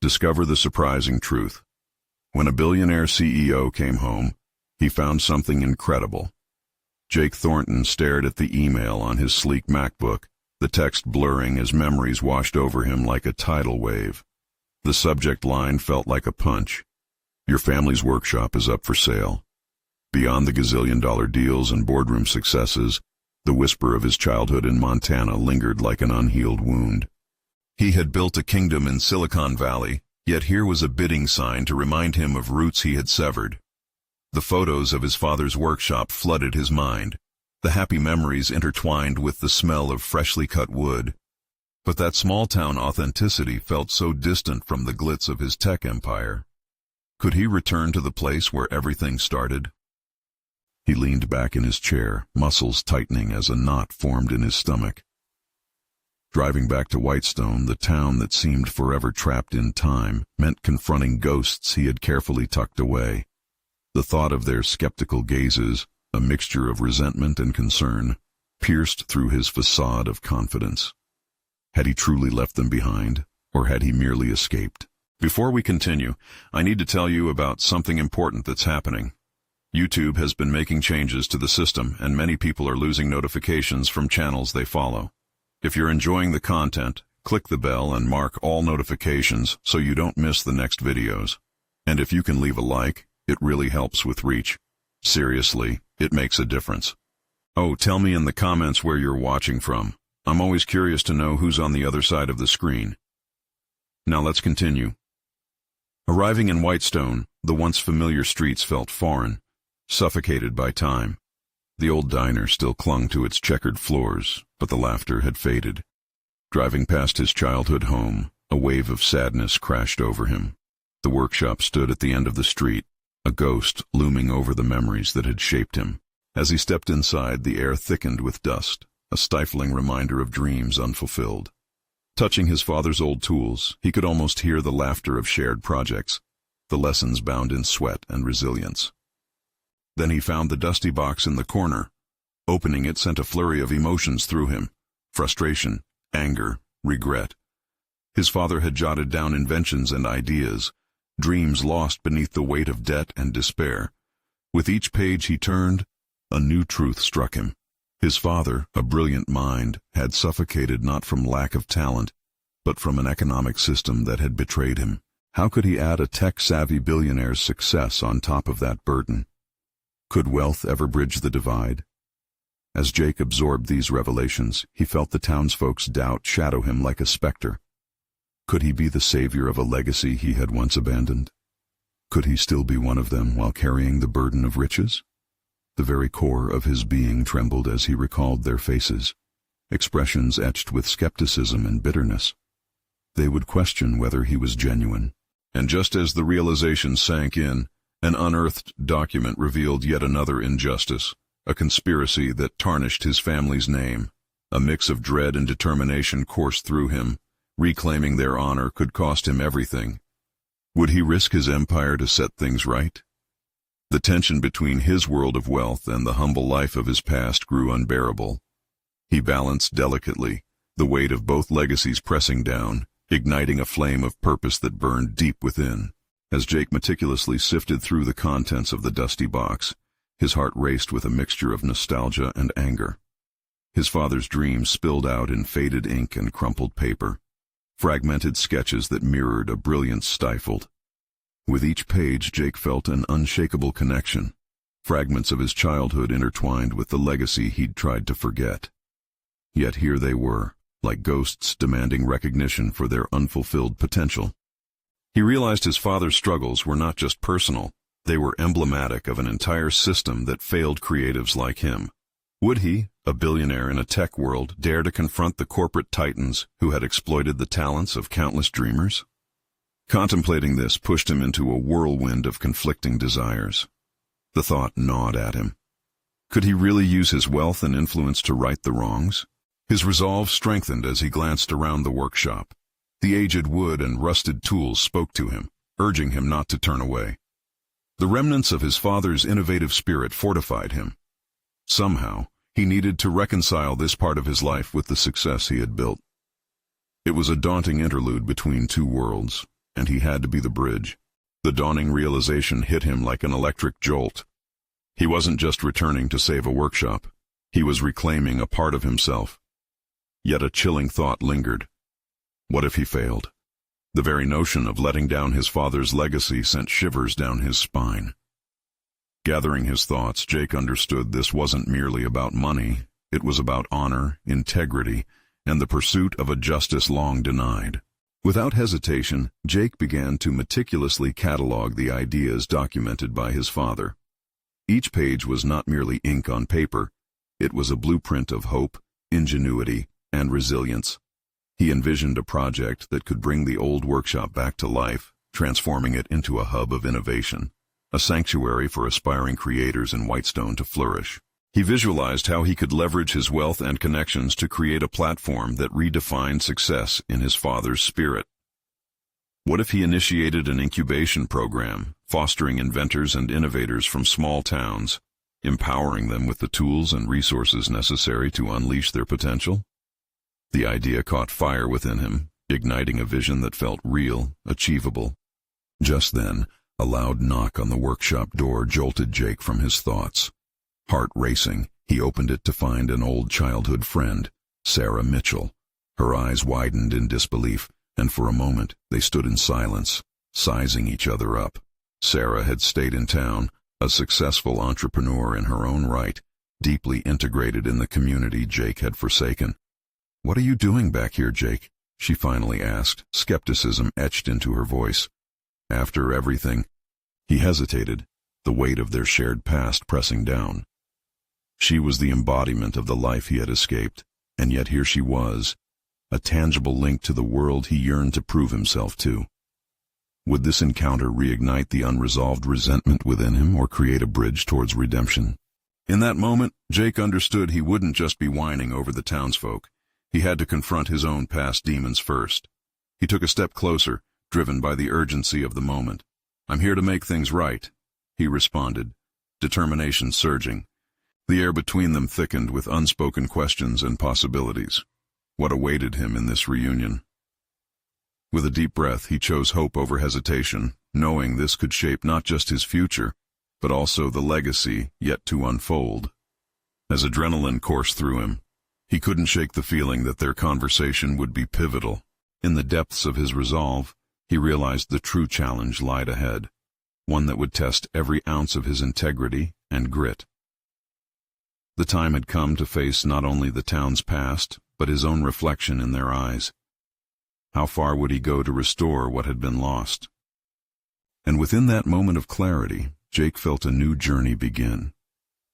Discover the surprising truth. When a billionaire CEO came home, he found something incredible. Jake Thornton stared at the email on his sleek MacBook, the text blurring as memories washed over him like a tidal wave. The subject line felt like a punch. Your family's workshop is up for sale. Beyond the gazillion-dollar deals and boardroom successes, the whisper of his childhood in Montana lingered like an unhealed wound. He had built a kingdom in Silicon Valley, yet here was a bidding sign to remind him of roots he had severed. The photos of his father's workshop flooded his mind, the happy memories intertwined with the smell of freshly cut wood. But that small-town authenticity felt so distant from the glitz of his tech empire. Could he return to the place where everything started? He leaned back in his chair, muscles tightening as a knot formed in his stomach. Driving back to Whitestone, the town that seemed forever trapped in time, meant confronting ghosts he had carefully tucked away. The thought of their skeptical gazes, a mixture of resentment and concern, pierced through his facade of confidence. Had he truly left them behind, or had he merely escaped? Before we continue, I need to tell you about something important that's happening. YouTube has been making changes to the system, and many people are losing notifications from channels they follow. If you're enjoying the content, click the bell and mark all notifications so you don't miss the next videos. And if you can leave a like, it really helps with reach. Seriously, it makes a difference. Oh, tell me in the comments where you're watching from. I'm always curious to know who's on the other side of the screen. Now let's continue. Arriving in Whitestone, the once familiar streets felt foreign, suffocated by time. The old diner still clung to its checkered floors, but the laughter had faded. Driving past his childhood home, a wave of sadness crashed over him. The workshop stood at the end of the street, a ghost looming over the memories that had shaped him. As he stepped inside, the air thickened with dust, a stifling reminder of dreams unfulfilled. Touching his father's old tools, he could almost hear the laughter of shared projects, the lessons bound in sweat and resilience. Then he found the dusty box in the corner. Opening it sent a flurry of emotions through him: frustration, anger, regret. His father had jotted down inventions and ideas, dreams lost beneath the weight of debt and despair. With each page he turned, a new truth struck him. His father, a brilliant mind, had suffocated not from lack of talent, but from an economic system that had betrayed him. How could he add a tech-savvy billionaire's success on top of that burden? Could wealth ever bridge the divide? As Jake absorbed these revelations, he felt the townsfolk's doubt shadow him like a specter. Could he be the savior of a legacy he had once abandoned? Could he still be one of them while carrying the burden of riches? The very core of his being trembled as he recalled their faces, expressions etched with skepticism and bitterness. They would question whether he was genuine. And just as the realization sank in, an unearthed document revealed yet another injustice, a conspiracy that tarnished his family's name. A mix of dread and determination coursed through him. Reclaiming their honor could cost him everything. Would he risk his empire to set things right? The tension between his world of wealth and the humble life of his past grew unbearable. He balanced delicately, the weight of both legacies pressing down, igniting a flame of purpose that burned deep within. As Jake meticulously sifted through the contents of the dusty box, his heart raced with a mixture of nostalgia and anger. His father's dreams spilled out in faded ink and crumpled paper, fragmented sketches that mirrored a brilliance stifled. With each page, Jake felt an unshakable connection, fragments of his childhood intertwined with the legacy he'd tried to forget. Yet here they were, like ghosts demanding recognition for their unfulfilled potential. He realized his father's struggles were not just personal, they were emblematic of an entire system that failed creatives like him. Would he, a billionaire in a tech world, dare to confront the corporate titans who had exploited the talents of countless dreamers? Contemplating this pushed him into a whirlwind of conflicting desires. The thought gnawed at him. Could he really use his wealth and influence to right the wrongs? His resolve strengthened as he glanced around the workshop. The aged wood and rusted tools spoke to him, urging him not to turn away. The remnants of his father's innovative spirit fortified him. Somehow, he needed to reconcile this part of his life with the success he had built. It was a daunting interlude between two worlds, and he had to be the bridge. The dawning realization hit him like an electric jolt. He wasn't just returning to save a workshop. He was reclaiming a part of himself. Yet a chilling thought lingered. What if he failed? The very notion of letting down his father's legacy sent shivers down his spine. Gathering his thoughts, Jake understood this wasn't merely about money. It was about honor, integrity, and the pursuit of a justice long denied. Without hesitation, Jake began to meticulously catalog the ideas documented by his father. Each page was not merely ink on paper. It was a blueprint of hope, ingenuity, and resilience. He envisioned a project that could bring the old workshop back to life, transforming it into a hub of innovation, a sanctuary for aspiring creators in Whitestone to flourish. He visualized how he could leverage his wealth and connections to create a platform that redefined success in his father's spirit. What if he initiated an incubation program, fostering inventors and innovators from small towns, empowering them with the tools and resources necessary to unleash their potential? The idea caught fire within him, igniting a vision that felt real, achievable. Just then, a loud knock on the workshop door jolted Jake from his thoughts. Heart racing, he opened it to find an old childhood friend, Sarah Mitchell. Her eyes widened in disbelief, and for a moment they stood in silence, sizing each other up. Sarah had stayed in town, a successful entrepreneur in her own right, deeply integrated in the community Jake had forsaken. "What are you doing back here, Jake?" she finally asked, skepticism etched into her voice. After everything, he hesitated, the weight of their shared past pressing down. She was the embodiment of the life he had escaped, and yet here she was, a tangible link to the world he yearned to prove himself to. Would this encounter reignite the unresolved resentment within him or create a bridge towards redemption? In that moment, Jake understood he wouldn't just be whining over the townsfolk. He had to confront his own past demons first. He took a step closer, driven by the urgency of the moment. "I'm here to make things right," he responded, determination surging. The air between them thickened with unspoken questions and possibilities. What awaited him in this reunion? With a deep breath, he chose hope over hesitation, knowing this could shape not just his future, but also the legacy yet to unfold. As adrenaline coursed through him, he couldn't shake the feeling that their conversation would be pivotal. In the depths of his resolve, he realized the true challenge lied ahead, one that would test every ounce of his integrity and grit. The time had come to face not only the town's past, but his own reflection in their eyes. How far would he go to restore what had been lost? And within that moment of clarity, Jake felt a new journey begin,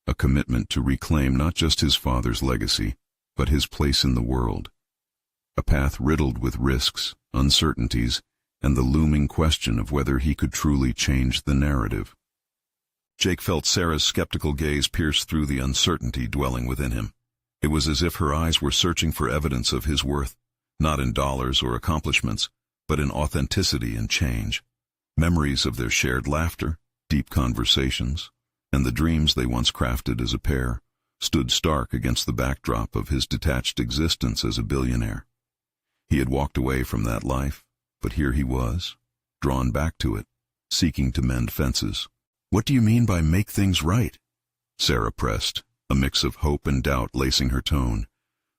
a commitment to reclaim not just his father's legacy, but his place in the world. A path riddled with risks, uncertainties, and the looming question of whether he could truly change the narrative. Jake felt Sarah's skeptical gaze pierce through the uncertainty dwelling within him. It was as if her eyes were searching for evidence of his worth, not in dollars or accomplishments, but in authenticity and change. Memories of their shared laughter, deep conversations, and the dreams they once crafted as a pair stood stark against the backdrop of his detached existence as a billionaire. He had walked away from that life, but here he was, drawn back to it, seeking to mend fences. "What do you mean by make things right?" Sarah pressed, a mix of hope and doubt lacing her tone.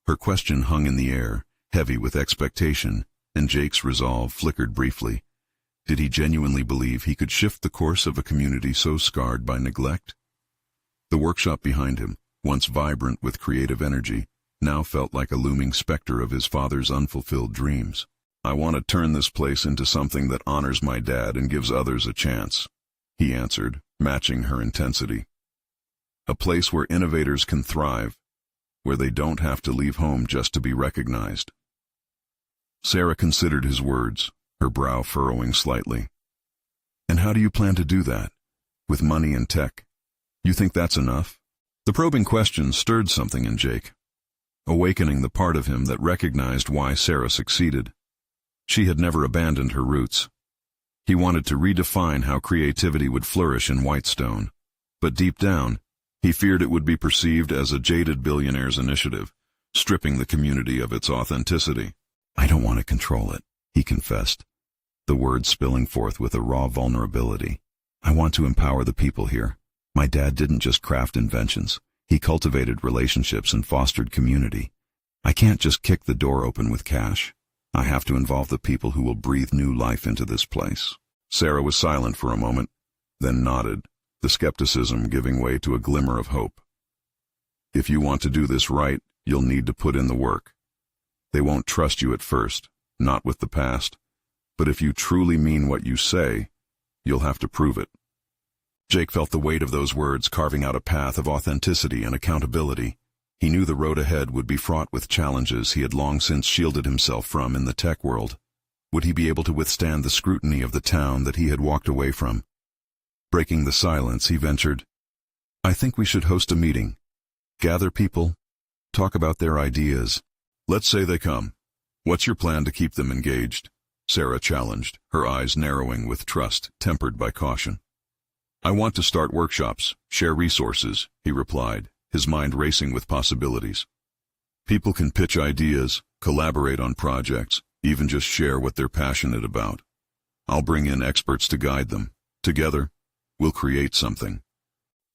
Her question hung in the air, heavy with expectation, and Jake's resolve flickered briefly. Did he genuinely believe he could shift the course of a community so scarred by neglect? The workshop behind him, once vibrant with creative energy, now felt like a looming specter of his father's unfulfilled dreams. "I want to turn this place into something that honors my dad and gives others a chance," he answered, matching her intensity. "A place where innovators can thrive, where they don't have to leave home just to be recognized." Sarah considered his words, her brow furrowing slightly. "And how do you plan to do that? With money and tech? You think that's enough?" The probing question stirred something in Jake, awakening the part of him that recognized why Sarah succeeded. She had never abandoned her roots. He wanted to redefine how creativity would flourish in Whitestone, but deep down, he feared it would be perceived as a jaded billionaire's initiative, stripping the community of its authenticity. "I don't want to control it," he confessed. the words spilling forth with a raw vulnerability. "I want to empower the people here. My dad didn't just craft inventions. He cultivated relationships and fostered community. I can't just kick the door open with cash. I have to involve the people who will breathe new life into this place." Sarah was silent for a moment, then nodded, the skepticism giving way to a glimmer of hope. "If you want to do this right, you'll need to put in the work. They won't trust you at first, not with the past, but if you truly mean what you say, you'll have to prove it." Jake felt the weight of those words carving out a path of authenticity and accountability. He knew the road ahead would be fraught with challenges he had long since shielded himself from in the tech world. Would he be able to withstand the scrutiny of the town that he had walked away from? Breaking the silence, he ventured, "I think we should host a meeting. Gather people, talk about their ideas. Let's say they come. What's your plan to keep them engaged?" Sarah challenged, her eyes narrowing with trust, tempered by caution. "I want to start workshops, share resources," he replied, his mind racing with possibilities. "People can pitch ideas, collaborate on projects, even just share what they're passionate about. I'll bring in experts to guide them. Together, we'll create something."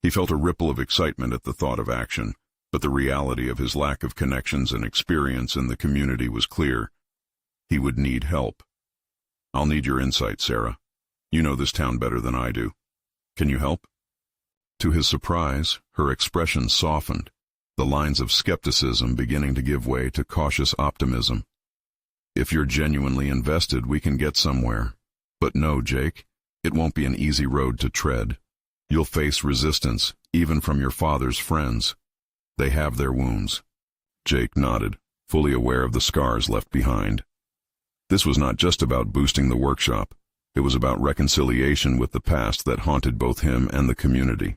He felt a ripple of excitement at the thought of action, but the reality of his lack of connections and experience in the community was clear. He would need help. "I'll need your insight, Sarah. You know this town better than I do. Can you help?" To his surprise, her expression softened, the lines of skepticism beginning to give way to cautious optimism. "If you're genuinely invested, we can get somewhere. But no, Jake, it won't be an easy road to tread. You'll face resistance, even from your father's friends. They have their wounds." Jake nodded, fully aware of the scars left behind. This was not just about boosting the workshop. It was about reconciliation with the past that haunted both him and the community.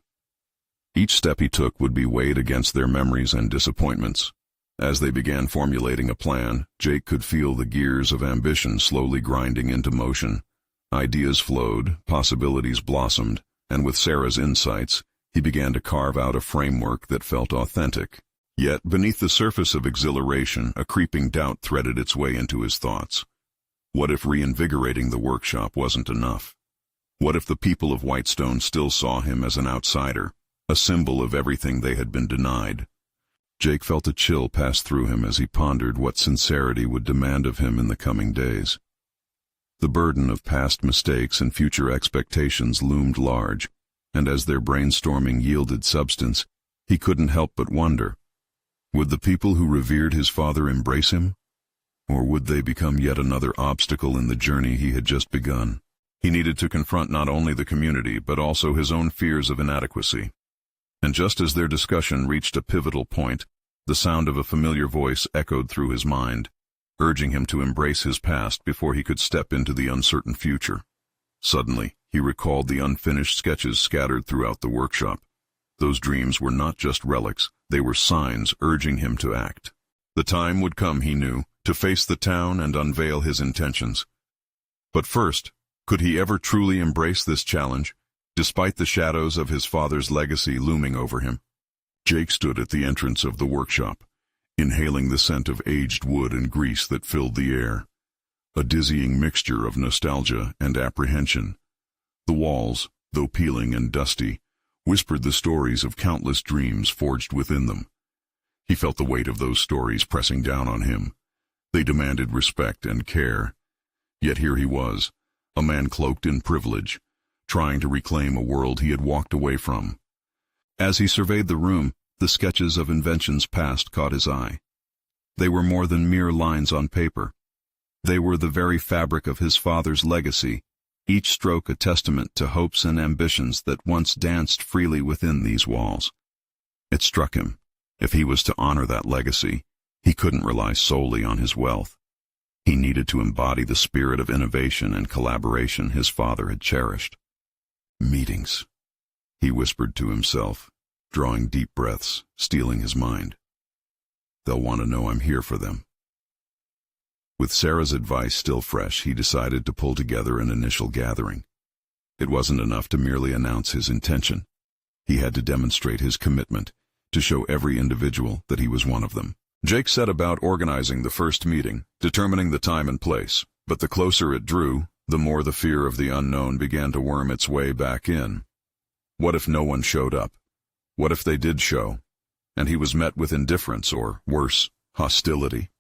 Each step he took would be weighed against their memories and disappointments. As they began formulating a plan, Jake could feel the gears of ambition slowly grinding into motion. Ideas flowed, possibilities blossomed, and with Sarah's insights, he began to carve out a framework that felt authentic. Yet, beneath the surface of exhilaration, a creeping doubt threaded its way into his thoughts. What if reinvigorating the workshop wasn't enough? What if the people of Whitestone still saw him as an outsider, a symbol of everything they had been denied? Jake felt a chill pass through him as he pondered what sincerity would demand of him in the coming days. The burden of past mistakes and future expectations loomed large, and as their brainstorming yielded substance, he couldn't help but wonder, would the people who revered his father embrace him? Or would they become yet another obstacle in the journey he had just begun? He needed to confront not only the community, but also his own fears of inadequacy. And just as their discussion reached a pivotal point, the sound of a familiar voice echoed through his mind, urging him to embrace his past before he could step into the uncertain future. Suddenly, he recalled the unfinished sketches scattered throughout the workshop. Those dreams were not just relics, they were signs urging him to act. The time would come, he knew, to face the town and unveil his intentions. But first, could he ever truly embrace this challenge, despite the shadows of his father's legacy looming over him? Jake stood at the entrance of the workshop, inhaling the scent of aged wood and grease that filled the air, a dizzying mixture of nostalgia and apprehension. The walls, though peeling and dusty, whispered the stories of countless dreams forged within them. He felt the weight of those stories pressing down on him. They demanded respect and care. Yet here he was, a man cloaked in privilege, trying to reclaim a world he had walked away from. As he surveyed the room, the sketches of inventions past caught his eye. They were more than mere lines on paper. They were the very fabric of his father's legacy, each stroke a testament to hopes and ambitions that once danced freely within these walls. It struck him, if he was to honor that legacy, he couldn't rely solely on his wealth. He needed to embody the spirit of innovation and collaboration his father had cherished. Meetings, he whispered to himself, drawing deep breaths, steeling his mind. They'll want to know I'm here for them. With Sarah's advice still fresh, he decided to pull together an initial gathering. It wasn't enough to merely announce his intention. He had to demonstrate his commitment, to show every individual that he was one of them. Jake set about organizing the first meeting, determining the time and place, but the closer it drew, the more the fear of the unknown began to worm its way back in. What if no one showed up? What if they did show, and he was met with indifference or, worse, hostility?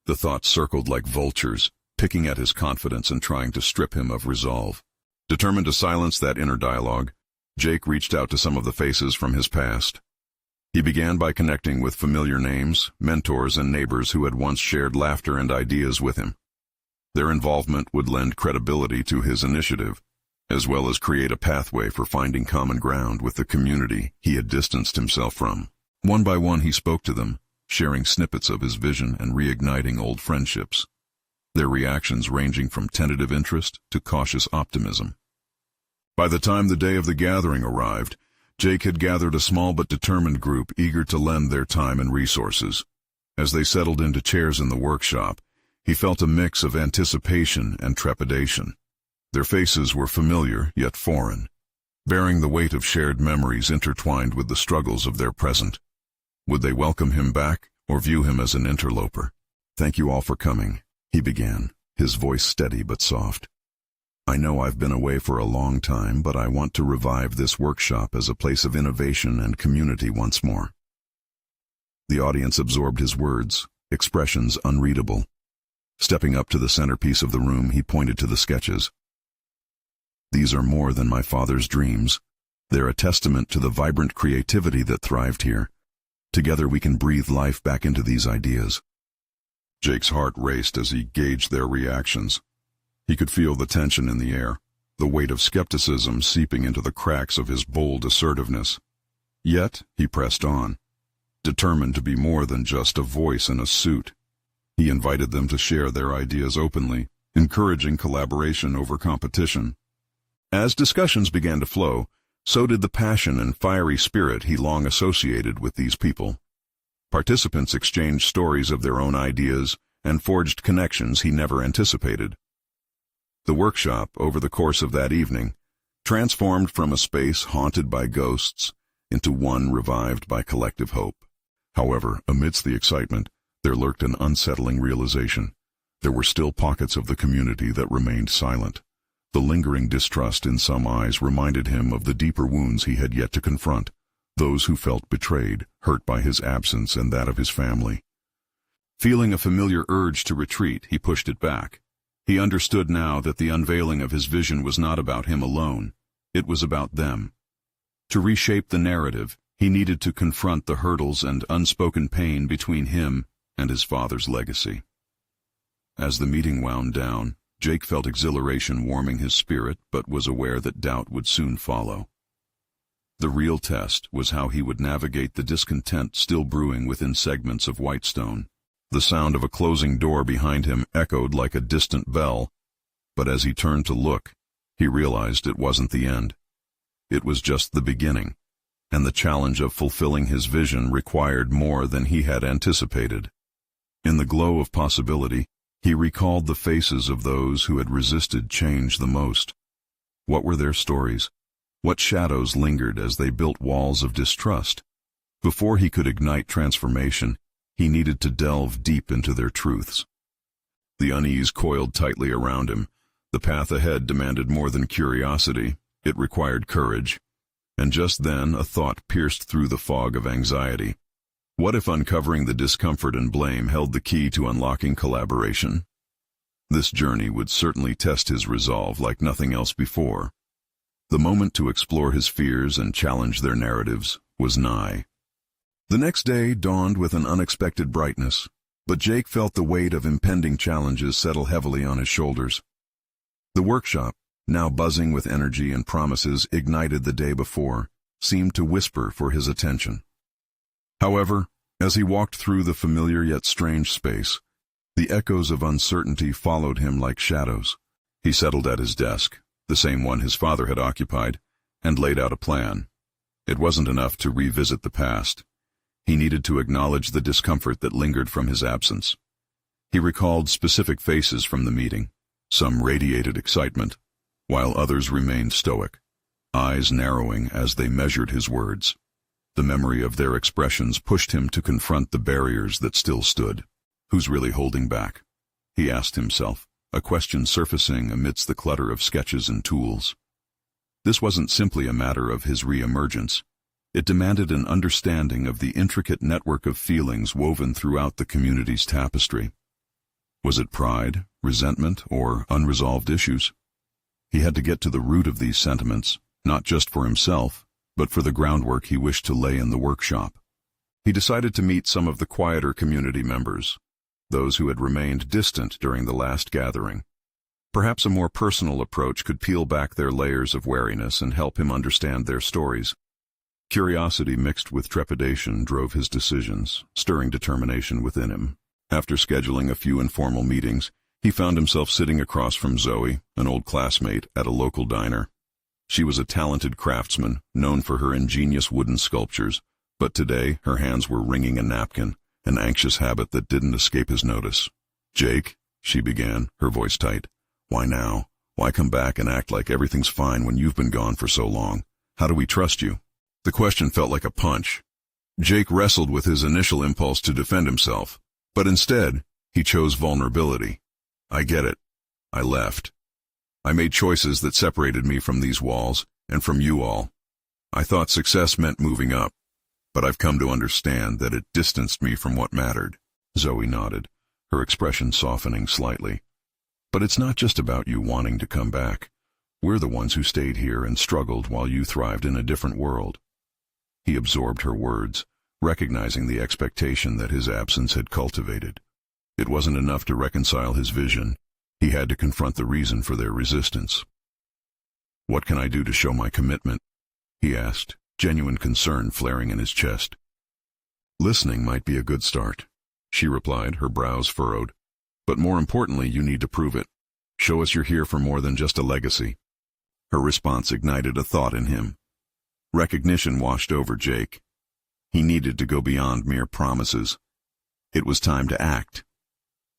The thoughts circled like vultures, picking at his confidence and trying to strip him of resolve. Determined to silence that inner dialogue, Jake reached out to some of the faces from his past. He began by connecting with familiar names, mentors, and neighbors who had once shared laughter and ideas with him. Their involvement would lend credibility to his initiative, as well as create a pathway for finding common ground with the community he had distanced himself from. One by one he spoke to them, sharing snippets of his vision and reigniting old friendships, their reactions ranging from tentative interest to cautious optimism. By the time the day of the gathering arrived, Jake had gathered a small but determined group eager to lend their time and resources. As they settled into chairs in the workshop, he felt a mix of anticipation and trepidation. Their faces were familiar yet foreign, bearing the weight of shared memories intertwined with the struggles of their present. Would they welcome him back or view him as an interloper? "Thank you all for coming," he began, his voice steady but soft. "I know I've been away for a long time, but I want to revive this workshop as a place of innovation and community once more." The audience absorbed his words, expressions unreadable. Stepping up to the centerpiece of the room, he pointed to the sketches. "These are more than my father's dreams. They're a testament to the vibrant creativity that thrived here. Together we can breathe life back into these ideas." Jake's heart raced as he gauged their reactions. He could feel the tension in the air, the weight of skepticism seeping into the cracks of his bold assertiveness. Yet he pressed on, determined to be more than just a voice in a suit. He invited them to share their ideas openly, encouraging collaboration over competition. As discussions began to flow, so did the passion and fiery spirit he long associated with these people. Participants exchanged stories of their own ideas and forged connections he never anticipated. The workshop, over the course of that evening, transformed from a space haunted by ghosts into one revived by collective hope. However, amidst the excitement, there lurked an unsettling realization. There were still pockets of the community that remained silent. The lingering distrust in some eyes reminded him of the deeper wounds he had yet to confront, those who felt betrayed, hurt by his absence and that of his family. Feeling a familiar urge to retreat, he pushed it back. He understood now that the unveiling of his vision was not about him alone. It was about them. To reshape the narrative, he needed to confront the hurdles and unspoken pain between him and his father's legacy. As the meeting wound down, Jake felt exhilaration warming his spirit, but was aware that doubt would soon follow. The real test was how he would navigate the discontent still brewing within segments of Whitestone. The sound of a closing door behind him echoed like a distant bell, but as he turned to look, he realized it wasn't the end. It was just the beginning, and the challenge of fulfilling his vision required more than he had anticipated. In the glow of possibility, he recalled the faces of those who had resisted change the most. What were their stories? What shadows lingered as they built walls of distrust? Before he could ignite transformation, he needed to delve deep into their truths. The unease coiled tightly around him. The path ahead demanded more than curiosity. It required courage. And just then, a thought pierced through the fog of anxiety. What if uncovering the discomfort and blame held the key to unlocking collaboration? This journey would certainly test his resolve like nothing else before. The moment to explore his fears and challenge their narratives was nigh. The next day dawned with an unexpected brightness, but Jake felt the weight of impending challenges settle heavily on his shoulders. The workshop, now buzzing with energy and promises ignited the day before, seemed to whisper for his attention. However, as he walked through the familiar yet strange space, the echoes of uncertainty followed him like shadows. He settled at his desk, the same one his father had occupied, and laid out a plan. It wasn't enough to revisit the past. He needed to acknowledge the discomfort that lingered from his absence. He recalled specific faces from the meeting. Some radiated excitement, while others remained stoic, eyes narrowing as they measured his words. The memory of their expressions pushed him to confront the barriers that still stood. Who's really holding back? He asked himself. a question surfacing amidst the clutter of sketches and tools. This wasn't simply a matter of his re-emergence. It demanded an understanding of the intricate network of feelings woven throughout the community's tapestry. Was it pride, resentment, or unresolved issues? He had to get to the root of these sentiments, not just for himself, but for the groundwork he wished to lay in the workshop. He decided to meet some of the quieter community members, those who had remained distant during the last gathering. Perhaps a more personal approach could peel back their layers of wariness and help him understand their stories. Curiosity mixed with trepidation drove his decisions, stirring determination within him. After scheduling a few informal meetings, he found himself sitting across from Zoe, an old classmate, at a local diner. She was a talented craftsman, known for her ingenious wooden sculptures, but today her hands were wringing a napkin, an anxious habit that didn't escape his notice. "Jake," she began, her voice tight. "Why now? Why come back and act like everything's fine when you've been gone for so long? How do we trust you?" The question felt like a punch. Jake wrestled with his initial impulse to defend himself, but instead, he chose vulnerability. "I get it. I left. I made choices that separated me from these walls, and from you all. I thought success meant moving up, but I've come to understand that it distanced me from what mattered." Zoe nodded, her expression softening slightly. "But it's not just about you wanting to come back. We're the ones who stayed here and struggled while you thrived in a different world." He absorbed her words, recognizing the expectation that his absence had cultivated. It wasn't enough to reconcile his vision. He had to confront the reason for their resistance. "What can I do to show my commitment?" he asked, genuine concern flaring in his chest. "Listening might be a good start," she replied, her brows furrowed. "But more importantly, you need to prove it. Show us you're here for more than just a legacy." Her response ignited a thought in him. Recognition washed over Jake. He needed to go beyond mere promises. It was time to act.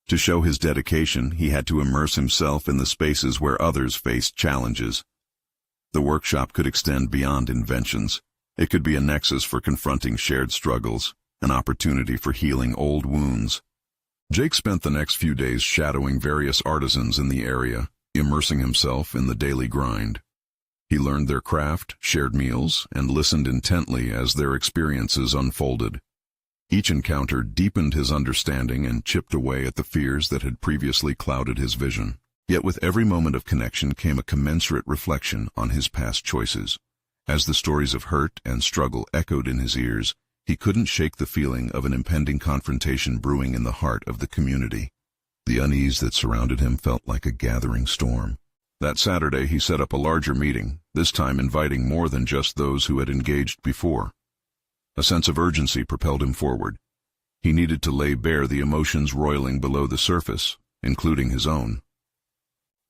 To show his dedication, he had to immerse himself in the spaces where others faced challenges. The workshop could extend beyond inventions. It could be a nexus for confronting shared struggles, an opportunity for healing old wounds. Jake spent the next few days shadowing various artisans in the area, immersing himself in the daily grind. He learned their craft, shared meals, and listened intently as their experiences unfolded. Each encounter deepened his understanding and chipped away at the fears that had previously clouded his vision. Yet with every moment of connection came a commensurate reflection on his past choices. As the stories of hurt and struggle echoed in his ears, he couldn't shake the feeling of an impending confrontation brewing in the heart of the community. The unease that surrounded him felt like a gathering storm. That Saturday he set up a larger meeting, this time inviting more than just those who had engaged before. A sense of urgency propelled him forward. He needed to lay bare the emotions roiling below the surface, including his own.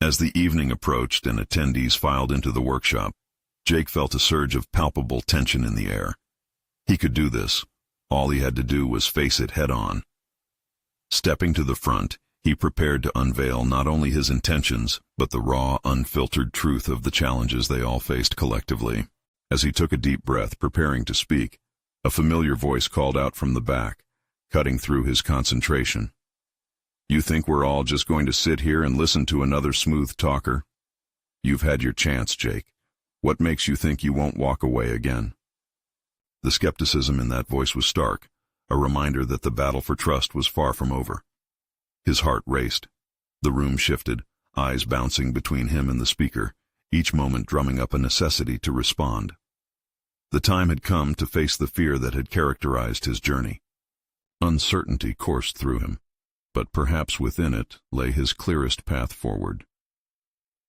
As the evening approached and attendees filed into the workshop, Jake felt a surge of palpable tension in the air. He could do this. All he had to do was face it head-on. Stepping to the front, he prepared to unveil not only his intentions, but the raw, unfiltered truth of the challenges they all faced collectively. As he took a deep breath, preparing to speak, a familiar voice called out from the back, cutting through his concentration. "You think we're all just going to sit here and listen to another smooth talker? You've had your chance, Jake. What makes you think you won't walk away again?" The skepticism in that voice was stark, a reminder that the battle for trust was far from over. His heart raced. The room shifted, eyes bouncing between him and the speaker, each moment drumming up a necessity to respond. The time had come to face the fear that had characterized his journey. Uncertainty coursed through him, but perhaps within it lay his clearest path forward.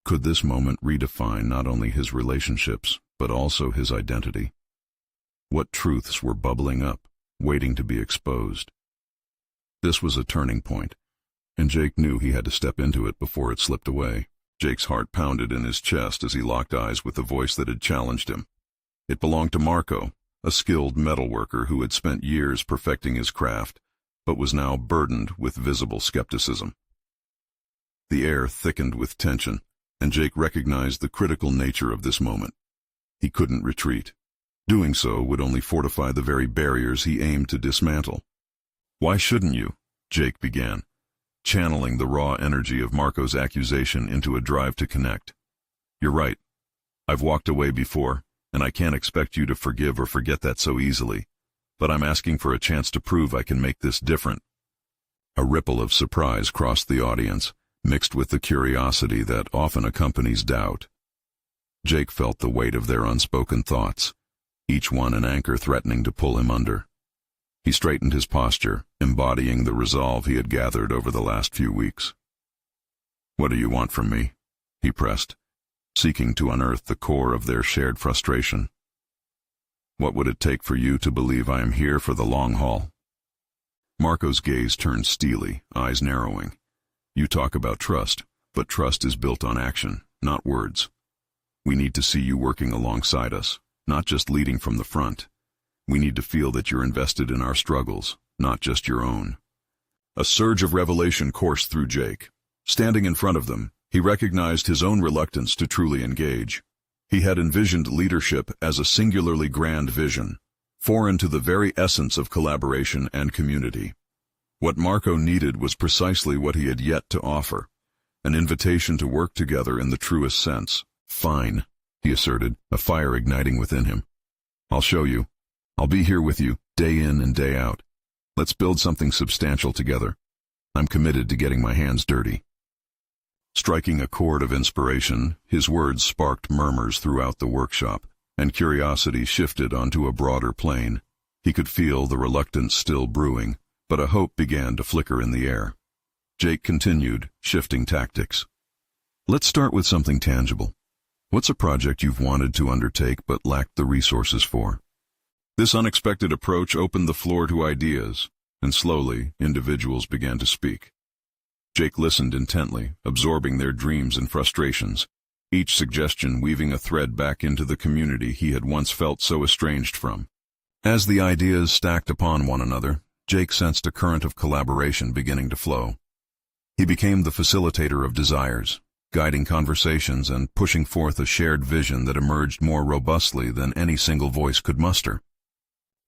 Could this moment redefine not only his relationships, but also his identity? What truths were bubbling up, waiting to be exposed? This was a turning point, and Jake knew he had to step into it before it slipped away. Jake's heart pounded in his chest as he locked eyes with the voice that had challenged him. It belonged to Marco, a skilled metalworker who had spent years perfecting his craft, but was now burdened with visible skepticism. The air thickened with tension, and Jake recognized the critical nature of this moment. He couldn't retreat. Doing so would only fortify the very barriers he aimed to dismantle. "Why shouldn't you?" Jake began. channeling the raw energy of Marco's accusation into a drive to connect. "You're right. I've walked away before, and I can't expect you to forgive or forget that so easily. But I'm asking for a chance to prove I can make this different." A ripple of surprise crossed the audience, mixed with the curiosity that often accompanies doubt. Jake felt the weight of their unspoken thoughts, each one an anchor threatening to pull him under. He straightened his posture, embodying the resolve he had gathered over the last few weeks. "What do you want from me?" he pressed, seeking to unearth the core of their shared frustration. "What would it take for you to believe I am here for the long haul?" Marco's gaze turned steely, eyes narrowing. "You talk about trust, but trust is built on action, not words. We need to see you working alongside us, not just leading from the front. We need to feel that you're invested in our struggles, not just your own." A surge of revelation coursed through Jake. Standing in front of them, he recognized his own reluctance to truly engage. He had envisioned leadership as a singularly grand vision, foreign to the very essence of collaboration and community. What Marco needed was precisely what he had yet to offer, an invitation to work together in the truest sense. "Fine," he asserted, a fire igniting within him. "I'll show you. I'll be here with you, day in and day out. Let's build something substantial together. I'm committed to getting my hands dirty." Striking a chord of inspiration, his words sparked murmurs throughout the workshop, and curiosity shifted onto a broader plane. He could feel the reluctance still brewing, but a hope began to flicker in the air. Jake continued, shifting tactics. "Let's start with something tangible. What's a project you've wanted to undertake but lacked the resources for?" This unexpected approach opened the floor to ideas, and slowly, individuals began to speak. Jake listened intently, absorbing their dreams and frustrations, each suggestion weaving a thread back into the community he had once felt so estranged from. As the ideas stacked upon one another, Jake sensed a current of collaboration beginning to flow. He became the facilitator of desires, guiding conversations and pushing forth a shared vision that emerged more robustly than any single voice could muster.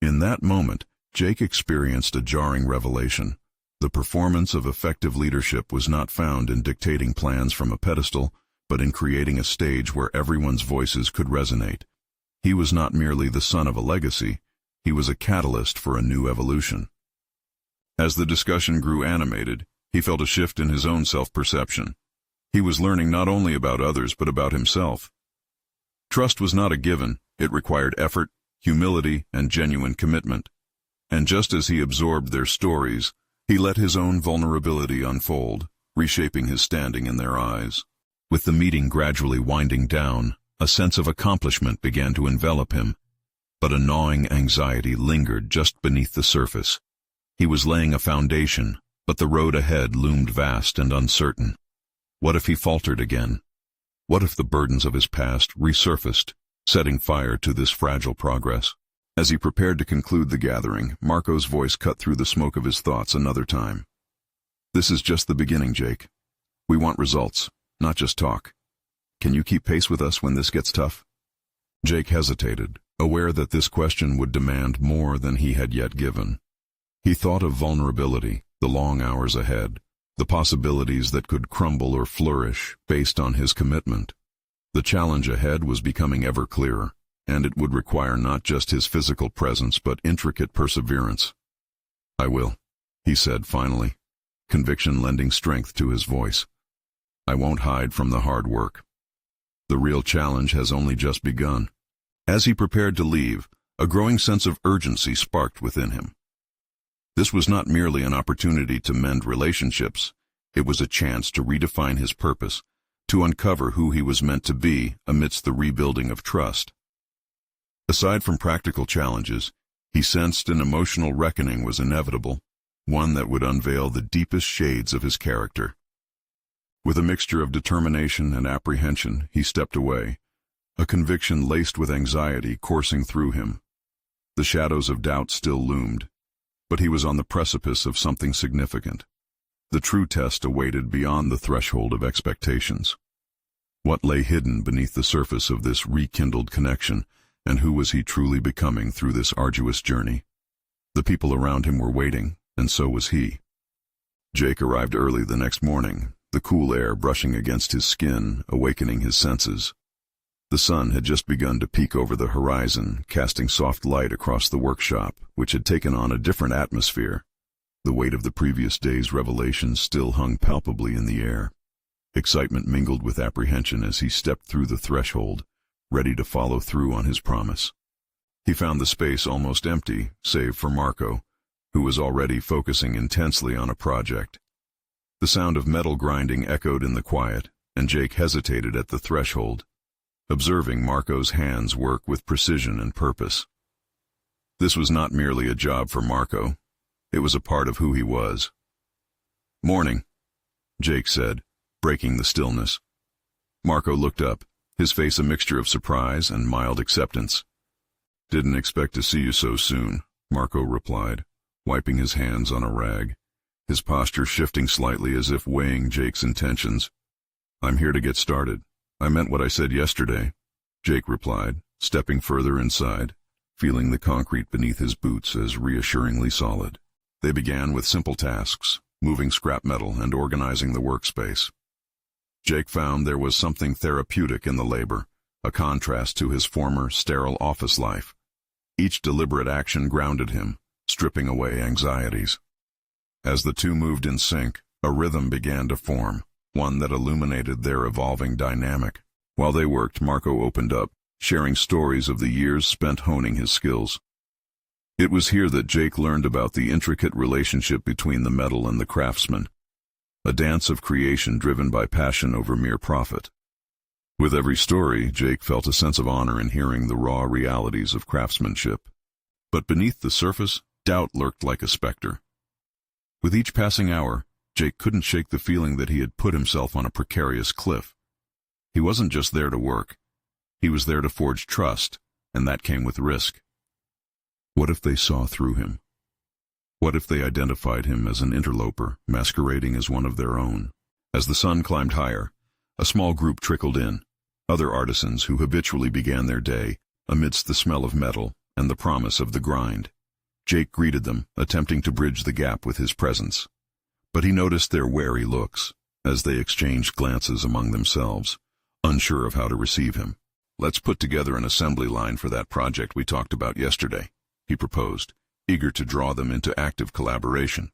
In that moment, Jake experienced a jarring revelation. The performance of effective leadership was not found in dictating plans from a pedestal, but in creating a stage where everyone's voices could resonate. He was not merely the son of a legacy, he was a catalyst for a new evolution. As the discussion grew animated, he felt a shift in his own self-perception. He was learning not only about others but about himself. Trust was not a given, it required effort, humility, and genuine commitment. And just as he absorbed their stories, he let his own vulnerability unfold, reshaping his standing in their eyes. With the meeting gradually winding down, a sense of accomplishment began to envelop him, but a gnawing anxiety lingered just beneath the surface. He was laying a foundation, but the road ahead loomed vast and uncertain. What if he faltered again? What if the burdens of his past resurfaced, setting fire to this fragile progress? As he prepared to conclude the gathering, Marco's voice cut through the smoke of his thoughts another time. "This is just the beginning, Jake. We want results, not just talk. Can you keep pace with us when this gets tough?" Jake hesitated, aware that this question would demand more than he had yet given. He thought of vulnerability, the long hours ahead, the possibilities that could crumble or flourish based on his commitment. The challenge ahead was becoming ever clearer, and it would require not just his physical presence but intricate perseverance. "I will," he said finally, conviction lending strength to his voice. "I won't hide from the hard work. The real challenge has only just begun." As he prepared to leave, a growing sense of urgency sparked within him. This was not merely an opportunity to mend relationships, it was a chance to redefine his purpose, to uncover who he was meant to be amidst the rebuilding of trust. Aside from practical challenges, he sensed an emotional reckoning was inevitable, one that would unveil the deepest shades of his character. With a mixture of determination and apprehension, he stepped away, a conviction laced with anxiety coursing through him. The shadows of doubt still loomed, but he was on the precipice of something significant. The true test awaited beyond the threshold of expectations. What lay hidden beneath the surface of this rekindled connection, and who was he truly becoming through this arduous journey? The people around him were waiting, and so was he. Jake arrived early the next morning, the cool air brushing against his skin, awakening his senses. The sun had just begun to peek over the horizon, casting soft light across the workshop, which had taken on a different atmosphere. The weight of the previous day's revelations still hung palpably in the air. Excitement mingled with apprehension as he stepped through the threshold, ready to follow through on his promise. He found the space almost empty, save for Marco, who was already focusing intensely on a project. The sound of metal grinding echoed in the quiet, and Jake hesitated at the threshold, observing Marco's hands work with precision and purpose. This was not merely a job for Marco. It was a part of who he was. "Morning," Jake said, breaking the stillness. Marco looked up, his face a mixture of surprise and mild acceptance. "Didn't expect to see you so soon," Marco replied, wiping his hands on a rag, his posture shifting slightly as if weighing Jake's intentions. "I'm here to get started. I meant what I said yesterday," Jake replied, stepping further inside, feeling the concrete beneath his boots as reassuringly solid. They began with simple tasks, moving scrap metal and organizing the workspace. Jake found there was something therapeutic in the labor, a contrast to his former sterile office life. Each deliberate action grounded him, stripping away anxieties. As the two moved in sync, a rhythm began to form, one that illuminated their evolving dynamic. While they worked, Marco opened up, sharing stories of the years spent honing his skills. It was here that Jake learned about the intricate relationship between the metal and the craftsman, a dance of creation driven by passion over mere profit. With every story, Jake felt a sense of honor in hearing the raw realities of craftsmanship. But beneath the surface, doubt lurked like a specter. With each passing hour, Jake couldn't shake the feeling that he had put himself on a precarious cliff. He wasn't just there to work. He was there to forge trust, and that came with risk. What if they saw through him? What if they identified him as an interloper, masquerading as one of their own? As the sun climbed higher, a small group trickled in, other artisans who habitually began their day amidst the smell of metal and the promise of the grind. Jake greeted them, attempting to bridge the gap with his presence. But he noticed their wary looks as they exchanged glances among themselves, unsure of how to receive him. "Let's put together an assembly line for that project we talked about yesterday," he proposed, eager to draw them into active collaboration.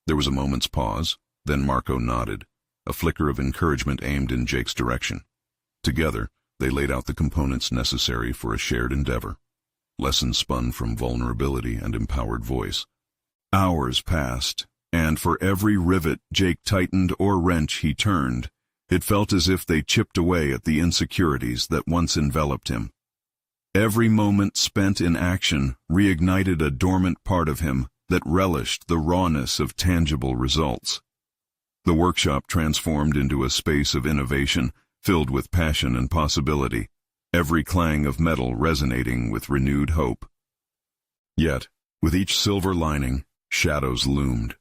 There was a moment's pause, then Marco nodded, a flicker of encouragement aimed in Jake's direction. Together, they laid out the components necessary for a shared endeavor. Lessons spun from vulnerability and empowered voice. Hours passed, and for every rivet Jake tightened or wrench he turned, it felt as if they chipped away at the insecurities that once enveloped him. Every moment spent in action reignited a dormant part of him that relished the rawness of tangible results. The workshop transformed into a space of innovation filled with passion and possibility, every clang of metal resonating with renewed hope. Yet, with each silver lining, shadows loomed.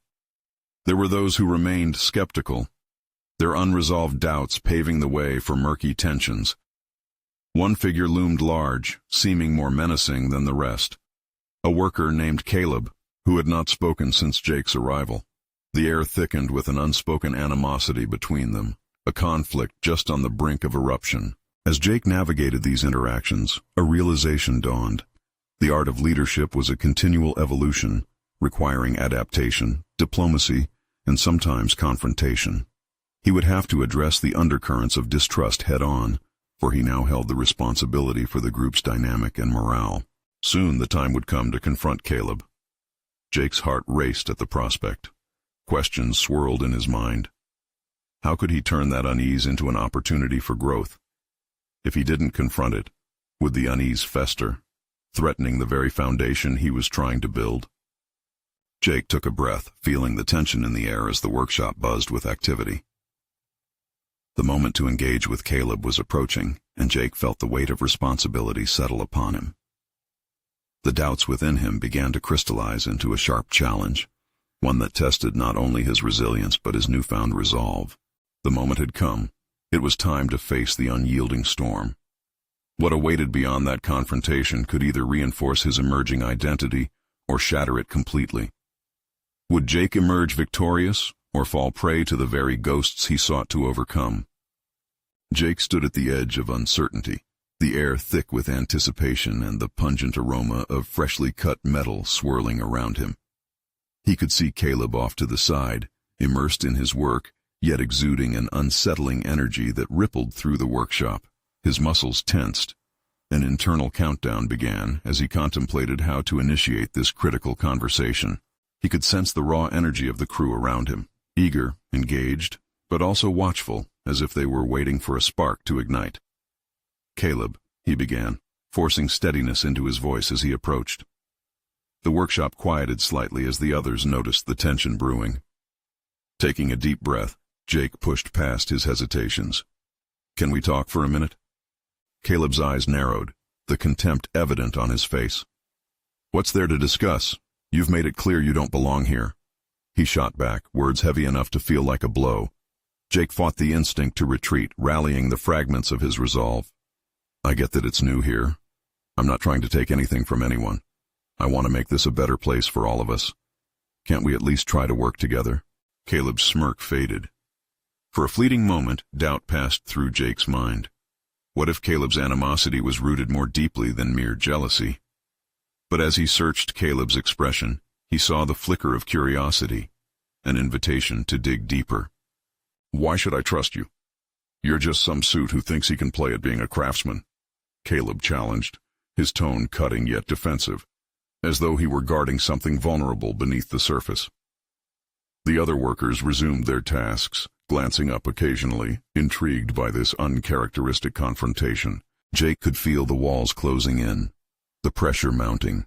There were those who remained skeptical, their unresolved doubts paving the way for murky tensions. One figure loomed large, seeming more menacing than the rest. A worker named Caleb, who had not spoken since Jake's arrival. The air thickened with an unspoken animosity between them, a conflict just on the brink of eruption. As Jake navigated these interactions, a realization dawned. The art of leadership was a continual evolution, requiring adaptation, diplomacy, and sometimes confrontation. He would have to address the undercurrents of distrust head-on, for he now held the responsibility for the group's dynamic and morale. Soon the time would come to confront Caleb. Jake's heart raced at the prospect. Questions swirled in his mind. How could he turn that unease into an opportunity for growth? If he didn't confront it, would the unease fester, threatening the very foundation he was trying to build? Jake took a breath, feeling the tension in the air as the workshop buzzed with activity. The moment to engage with Caleb was approaching, and Jake felt the weight of responsibility settle upon him. The doubts within him began to crystallize into a sharp challenge, one that tested not only his resilience but his newfound resolve. The moment had come. It was time to face the unyielding storm. What awaited beyond that confrontation could either reinforce his emerging identity or shatter it completely. Would Jake emerge victorious, or fall prey to the very ghosts he sought to overcome. Jake stood at the edge of uncertainty, the air thick with anticipation and the pungent aroma of freshly cut metal swirling around him. He could see Caleb off to the side, immersed in his work, yet exuding an unsettling energy that rippled through the workshop. His muscles tensed. An internal countdown began as he contemplated how to initiate this critical conversation. He could sense the raw energy of the crew around him, eager, engaged, but also watchful, as if they were waiting for a spark to ignite. "Caleb," he began, forcing steadiness into his voice as he approached. The workshop quieted slightly as the others noticed the tension brewing. Taking a deep breath, Jake pushed past his hesitations. "Can we talk for a minute?" Caleb's eyes narrowed, the contempt evident on his face. "What's there to discuss? You've made it clear you don't belong here." He shot back, words heavy enough to feel like a blow. Jake fought the instinct to retreat, rallying the fragments of his resolve. "I get that it's new here. I'm not trying to take anything from anyone. I want to make this a better place for all of us. Can't we at least try to work together?" Caleb's smirk faded. For a fleeting moment, doubt passed through Jake's mind. What if Caleb's animosity was rooted more deeply than mere jealousy? But as he searched Caleb's expression, he saw the flicker of curiosity, an invitation to dig deeper. "Why should I trust you? You're just some suit who thinks he can play at being a craftsman," Caleb challenged, his tone cutting yet defensive, as though he were guarding something vulnerable beneath the surface. The other workers resumed their tasks, glancing up occasionally, intrigued by this uncharacteristic confrontation. Jake could feel the walls closing in, the pressure mounting.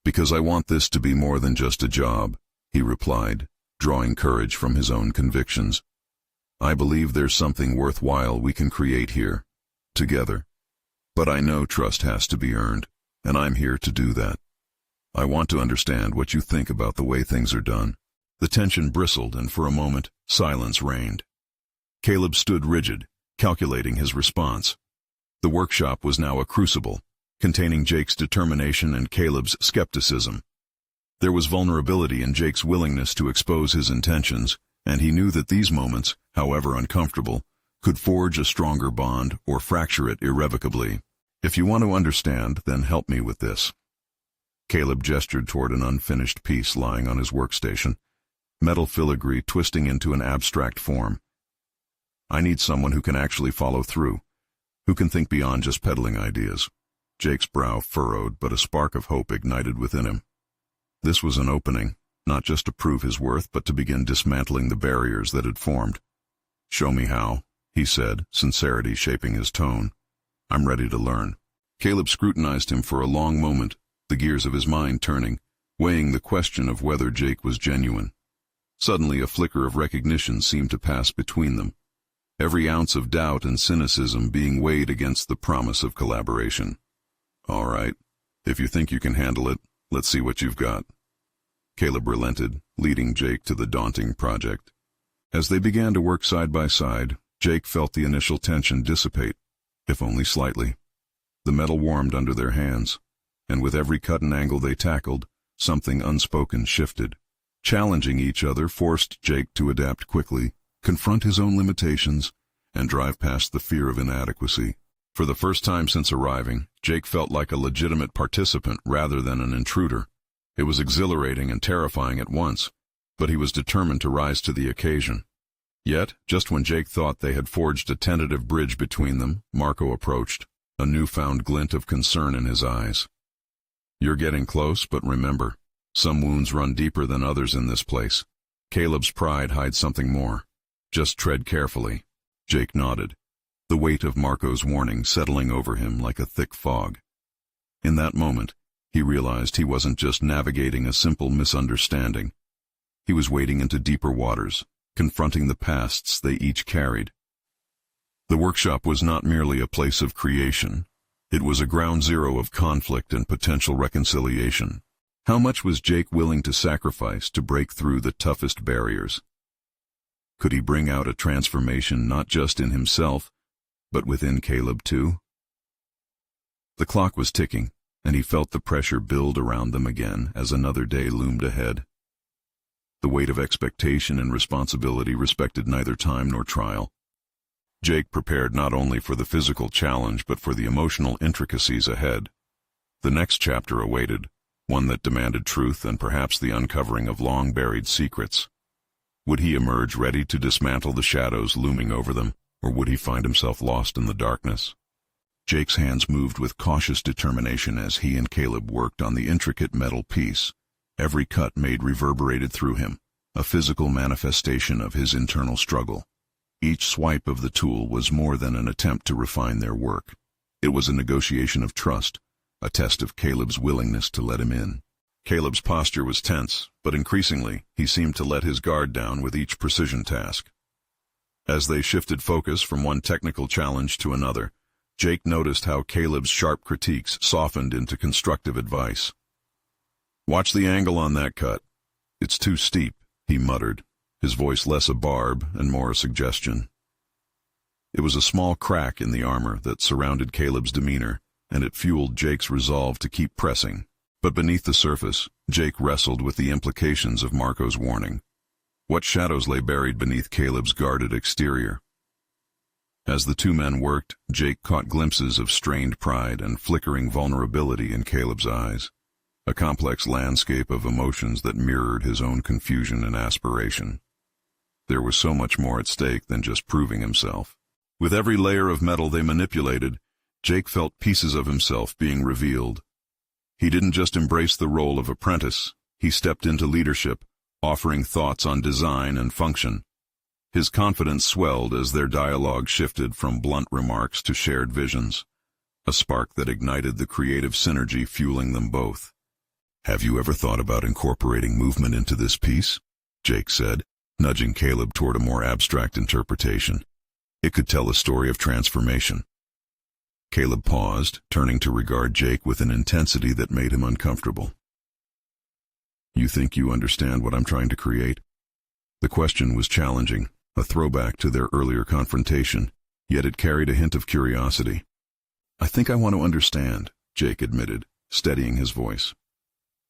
"Because I want this to be more than just a job," he replied, drawing courage from his own convictions. "I believe there's something worthwhile we can create here, together. But I know trust has to be earned, and I'm here to do that. I want to understand what you think about the way things are done." The tension bristled, and for a moment, silence reigned. Caleb stood rigid, calculating his response. The workshop was now a crucible, containing Jake's determination and Caleb's skepticism. There was vulnerability in Jake's willingness to expose his intentions, and he knew that these moments, however uncomfortable, could forge a stronger bond or fracture it irrevocably. "If you want to understand, then help me with this." Caleb gestured toward an unfinished piece lying on his workstation, metal filigree twisting into an abstract form. "I need someone who can actually follow through, who can think beyond just peddling ideas." Jake's brow furrowed, but a spark of hope ignited within him. This was an opening, not just to prove his worth, but to begin dismantling the barriers that had formed. "Show me how," he said, sincerity shaping his tone. "I'm ready to learn." Caleb scrutinized him for a long moment, the gears of his mind turning, weighing the question of whether Jake was genuine. Suddenly a flicker of recognition seemed to pass between them, every ounce of doubt and cynicism being weighed against the promise of collaboration. "All right, if you think you can handle it, let's see what you've got." Caleb relented, leading Jake to the daunting project. As they began to work side by side, Jake felt the initial tension dissipate, if only slightly. The metal warmed under their hands, and with every cut and angle they tackled, something unspoken shifted. Challenging each other forced Jake to adapt quickly, confront his own limitations, and drive past the fear of inadequacy. For the first time since arriving, Jake felt like a legitimate participant rather than an intruder. It was exhilarating and terrifying at once, but he was determined to rise to the occasion. Yet, just when Jake thought they had forged a tentative bridge between them, Marco approached, a newfound glint of concern in his eyes. "You're getting close, but remember, some wounds run deeper than others in this place. Caleb's pride hides something more. Just tread carefully." Jake nodded, the weight of Marco's warning settling over him like a thick fog. In that moment, he realized he wasn't just navigating a simple misunderstanding. He was wading into deeper waters, confronting the pasts they each carried. The workshop was not merely a place of creation. It was a ground zero of conflict and potential reconciliation. How much was Jake willing to sacrifice to break through the toughest barriers? Could he bring out a transformation not just in himself, but within Caleb too? The clock was ticking, and he felt the pressure build around them again as another day loomed ahead. The weight of expectation and responsibility respected neither time nor trial. Jake prepared not only for the physical challenge but for the emotional intricacies ahead. The next chapter awaited, one that demanded truth and perhaps the uncovering of long-buried secrets. Would he emerge ready to dismantle the shadows looming over them, or would he find himself lost in the darkness? Jake's hands moved with cautious determination as he and Caleb worked on the intricate metal piece. Every cut made reverberated through him, a physical manifestation of his internal struggle. Each swipe of the tool was more than an attempt to refine their work. It was a negotiation of trust, a test of Caleb's willingness to let him in. Caleb's posture was tense, but increasingly, he seemed to let his guard down with each precision task. As they shifted focus from one technical challenge to another, Jake noticed how Caleb's sharp critiques softened into constructive advice. "Watch the angle on that cut. It's too steep," he muttered, his voice less a barb and more a suggestion. It was a small crack in the armor that surrounded Caleb's demeanor, and it fueled Jake's resolve to keep pressing. But beneath the surface, Jake wrestled with the implications of Marco's warning. What shadows lay buried beneath Caleb's guarded exterior? As the two men worked, Jake caught glimpses of strained pride and flickering vulnerability in Caleb's eyes, a complex landscape of emotions that mirrored his own confusion and aspiration. There was so much more at stake than just proving himself. With every layer of metal they manipulated, Jake felt pieces of himself being revealed. He didn't just embrace the role of apprentice, he stepped into leadership, offering thoughts on design and function. His confidence swelled as their dialogue shifted from blunt remarks to shared visions, a spark that ignited the creative synergy fueling them both. "Have you ever thought about incorporating movement into this piece?" Jake said, nudging Caleb toward a more abstract interpretation. It could tell a story of transformation. Caleb paused, turning to regard Jake with an intensity that made him uncomfortable. "You think you understand what I'm trying to create?" The question was challenging, a throwback to their earlier confrontation, yet it carried a hint of curiosity. "I think I want to understand," Jake admitted, steadying his voice.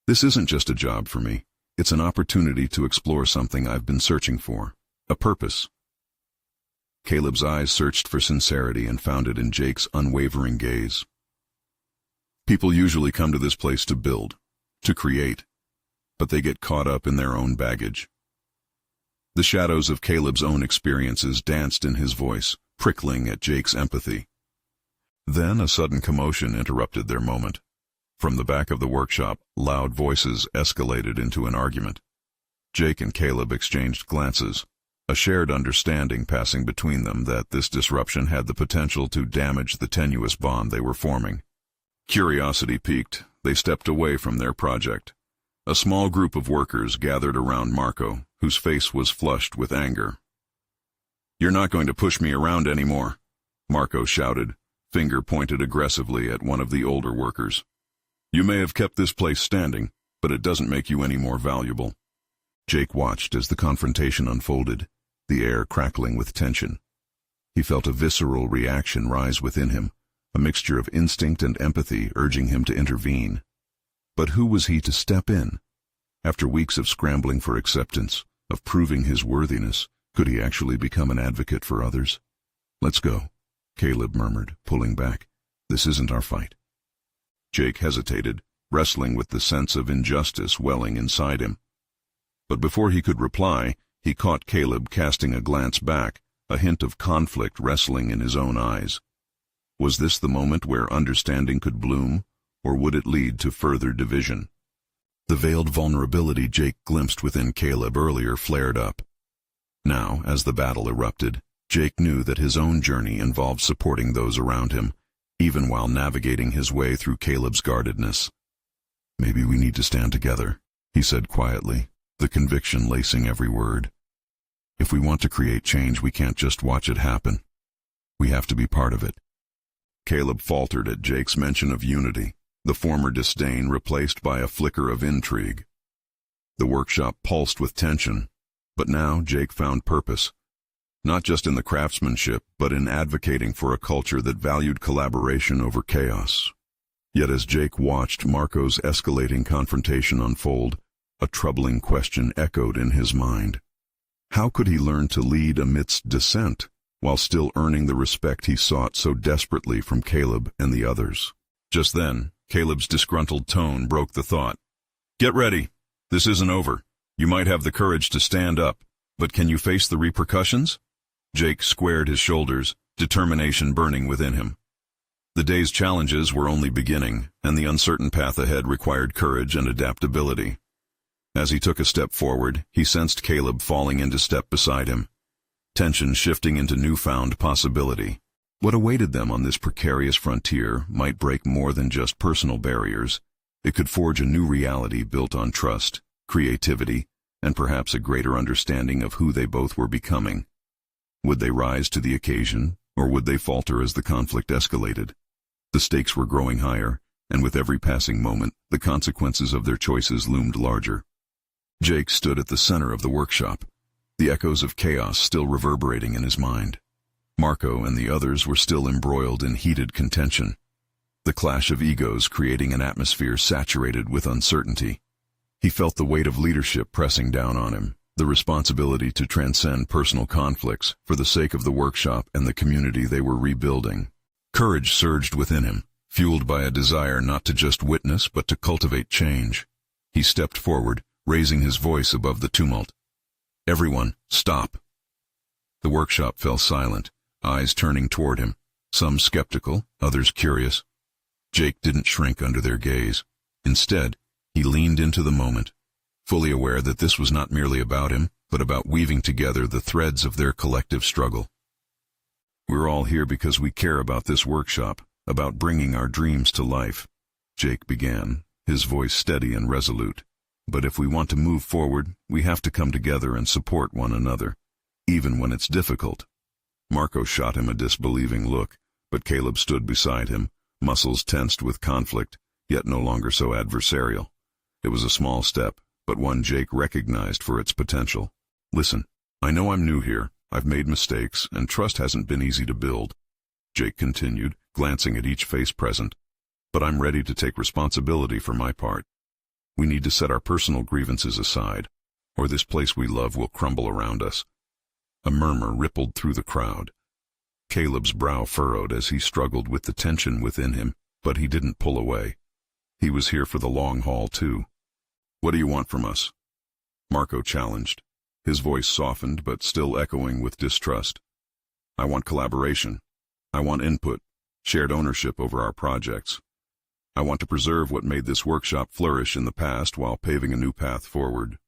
"This isn't just a job for me. It's an opportunity to explore something I've been searching for, a purpose." Caleb's eyes searched for sincerity and found it in Jake's unwavering gaze. "People usually come to this place to build, to create, but they get caught up in their own baggage." The shadows of Caleb's own experiences danced in his voice, prickling at Jake's empathy. Then a sudden commotion interrupted their moment. From the back of the workshop, loud voices escalated into an argument. Jake and Caleb exchanged glances, a shared understanding passing between them that this disruption had the potential to damage the tenuous bond they were forming. Curiosity piqued, they stepped away from their project. A small group of workers gathered around Marco, whose face was flushed with anger. "You're not going to push me around anymore," Marco shouted, finger pointed aggressively at one of the older workers. "You may have kept this place standing, but it doesn't make you any more valuable." Jake watched as the confrontation unfolded, the air crackling with tension. He felt a visceral reaction rise within him, a mixture of instinct and empathy urging him to intervene. But who was he to step in? After weeks of scrambling for acceptance, of proving his worthiness, could he actually become an advocate for others? "Let's go," Caleb murmured, pulling back. "This isn't our fight." Jake hesitated, wrestling with the sense of injustice welling inside him. But before he could reply, he caught Caleb casting a glance back, a hint of conflict wrestling in his own eyes. Was this the moment where understanding could bloom, or would it lead to further division? The veiled vulnerability Jake glimpsed within Caleb earlier flared up. Now, as the battle erupted, Jake knew that his own journey involved supporting those around him, even while navigating his way through Caleb's guardedness. "Maybe we need to stand together," he said quietly, the conviction lacing every word. "If we want to create change, we can't just watch it happen. We have to be part of it." Caleb faltered at Jake's mention of unity, the former disdain replaced by a flicker of intrigue. The workshop pulsed with tension, but now Jake found purpose, not just in the craftsmanship, but in advocating for a culture that valued collaboration over chaos. Yet as Jake watched Marco's escalating confrontation unfold, A troubling question echoed in his mind. How could he learn to lead amidst dissent, while still earning the respect he sought so desperately from Caleb and the others? Just then, Caleb's disgruntled tone broke the thought. "Get ready. This isn't over. You might have the courage to stand up, but can you face the repercussions?" Jake squared his shoulders, determination burning within him. The day's challenges were only beginning, and the uncertain path ahead required courage and adaptability. As he took a step forward, he sensed Caleb falling into step beside him, tension shifting into newfound possibility. What awaited them on this precarious frontier might break more than just personal barriers. It could forge a new reality built on trust, creativity, and perhaps a greater understanding of who they both were becoming. Would they rise to the occasion, or would they falter as the conflict escalated? The stakes were growing higher, and with every passing moment, the consequences of their choices loomed larger. Jake stood at the center of the workshop, the echoes of chaos still reverberating in his mind. Marco and the others were still embroiled in heated contention, the clash of egos creating an atmosphere saturated with uncertainty. He felt the weight of leadership pressing down on him, the responsibility to transcend personal conflicts for the sake of the workshop and the community they were rebuilding. Courage surged within him, fueled by a desire not to just witness but to cultivate change. He stepped forward, raising his voice above the tumult. "Everyone, stop." The workshop fell silent, eyes turning toward him, some skeptical, others curious. Jake didn't shrink under their gaze. Instead, he leaned into the moment, fully aware that this was not merely about him, but about weaving together the threads of their collective struggle. "We're all here because we care about this workshop, about bringing our dreams to life," Jake began, his voice steady and resolute. "But if we want to move forward, we have to come together and support one another, even when it's difficult." Marco shot him a disbelieving look, but Caleb stood beside him, muscles tensed with conflict, yet no longer so adversarial. It was a small step, but one Jake recognized for its potential. "Listen, I know I'm new here, I've made mistakes, and trust hasn't been easy to build," Jake continued, glancing at each face present. "But I'm ready to take responsibility for my part. We need to set our personal grievances aside, or this place we love will crumble around us." A murmur rippled through the crowd. Caleb's brow furrowed as he struggled with the tension within him, but he didn't pull away. He was here for the long haul, too. "What do you want from us?" Marco challenged, his voice softened but still echoing with distrust. "I want collaboration. I want input, shared ownership over our projects. I want to preserve what made this workshop flourish in the past while paving a new path forward.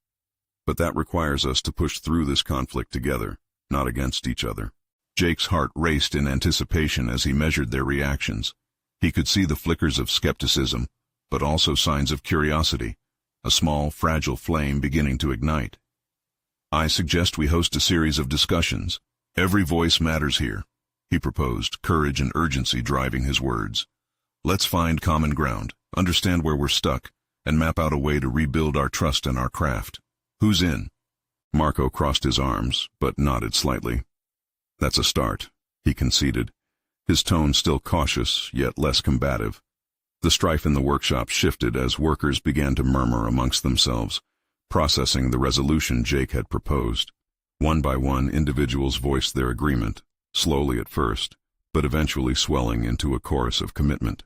But that requires us to push through this conflict together, not against each other." Jake's heart raced in anticipation as he measured their reactions. He could see the flickers of skepticism, but also signs of curiosity, a small, fragile flame beginning to ignite. "I suggest we host a series of discussions. Every voice matters here," he proposed, courage and urgency driving his words. "Let's find common ground, understand where we're stuck, and map out a way to rebuild our trust in our craft. Who's in?" Marco crossed his arms, but nodded slightly. "That's a start," he conceded, his tone still cautious, yet less combative. The strife in the workshop shifted as workers began to murmur amongst themselves, processing the resolution Jake had proposed. One by one, individuals voiced their agreement, slowly at first, but eventually swelling into a chorus of commitment.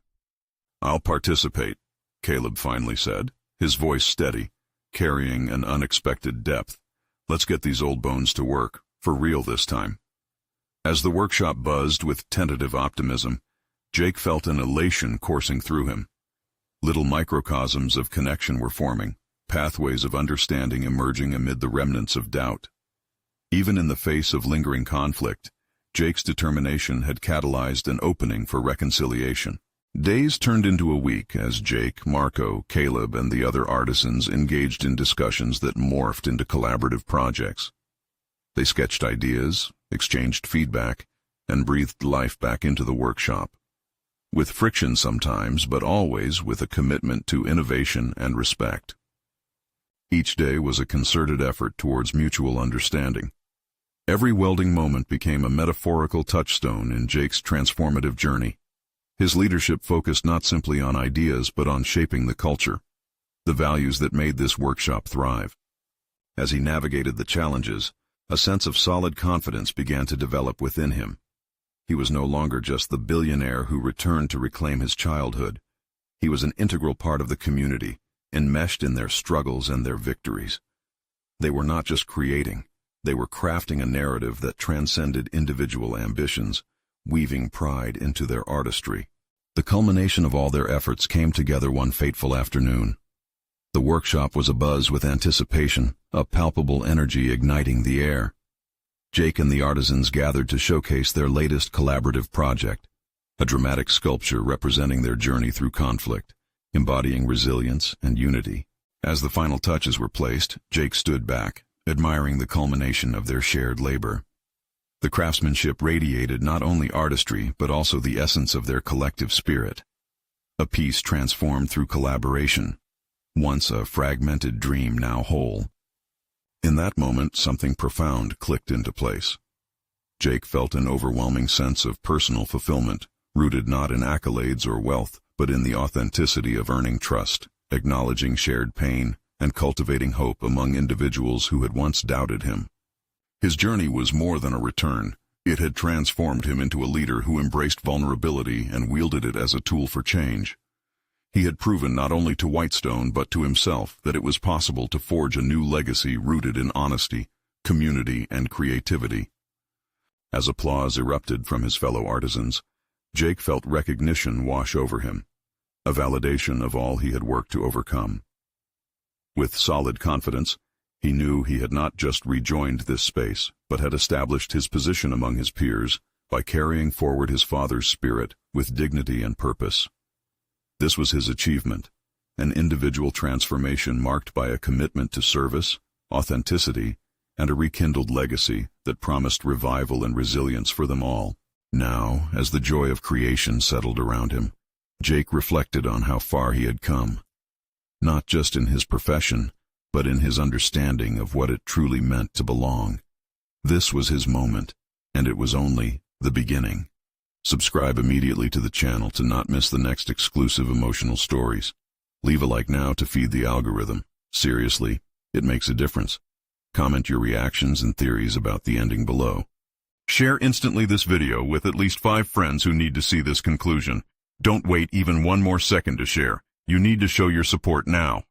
"I'll participate," Caleb finally said, his voice steady, carrying an unexpected depth. "Let's get these old bones to work, for real this time." As the workshop buzzed with tentative optimism, Jake felt an elation coursing through him. Little microcosms of connection were forming, pathways of understanding emerging amid the remnants of doubt. Even in the face of lingering conflict, Jake's determination had catalyzed an opening for reconciliation. Days turned into a week as Jake, Marco, Caleb, and the other artisans engaged in discussions that morphed into collaborative projects. They sketched ideas, exchanged feedback, and breathed life back into the workshop. With friction sometimes, but always with a commitment to innovation and respect. Each day was a concerted effort towards mutual understanding. Every welding moment became a metaphorical touchstone in Jake's transformative journey. His leadership focused not simply on ideas but on shaping the culture. the values that made this workshop thrive. As he navigated the challenges, a sense of solid confidence began to develop within him. He was no longer just the billionaire who returned to reclaim his childhood. He was an integral part of the community, enmeshed in their struggles and their victories. They were not just creating, they were crafting a narrative that transcended individual ambitions, weaving pride into their artistry. The culmination of all their efforts came together one fateful afternoon. The workshop was abuzz with anticipation, a palpable energy igniting the air. Jake and the artisans gathered to showcase their latest collaborative project, a dramatic sculpture representing their journey through conflict, embodying resilience and unity. As the final touches were placed, Jake stood back, admiring the culmination of their shared labor. The craftsmanship radiated not only artistry but also the essence of their collective spirit. A piece transformed through collaboration, once a fragmented dream now whole. In that moment, something profound clicked into place. Jake felt an overwhelming sense of personal fulfillment, rooted not in accolades or wealth, but in the authenticity of earning trust, acknowledging shared pain, and cultivating hope among individuals who had once doubted him. His journey was more than a return. It had transformed him into a leader who embraced vulnerability and wielded it as a tool for change. He had proven not only to Whitestone but to himself that it was possible to forge a new legacy rooted in honesty, community, and creativity. As applause erupted from his fellow artisans, Jake felt recognition wash over him, a validation of all he had worked to overcome. With solid confidence, he knew he had not just rejoined this space, but had established his position among his peers by carrying forward his father's spirit with dignity and purpose. This was his achievement, an individual transformation marked by a commitment to service, authenticity, and a rekindled legacy that promised revival and resilience for them all. Now, as the joy of creation settled around him, Jake reflected on how far he had come, not just in his profession, but in his understanding of what it truly meant to belong. This was his moment, and it was only the beginning. Subscribe immediately to the channel to not miss the next exclusive emotional stories. Leave a like now to feed the algorithm. Seriously, it makes a difference. Comment your reactions and theories about the ending below. Share instantly this video with at least 5 friends who need to see this conclusion. Don't wait even one more second to share. You need to show your support now.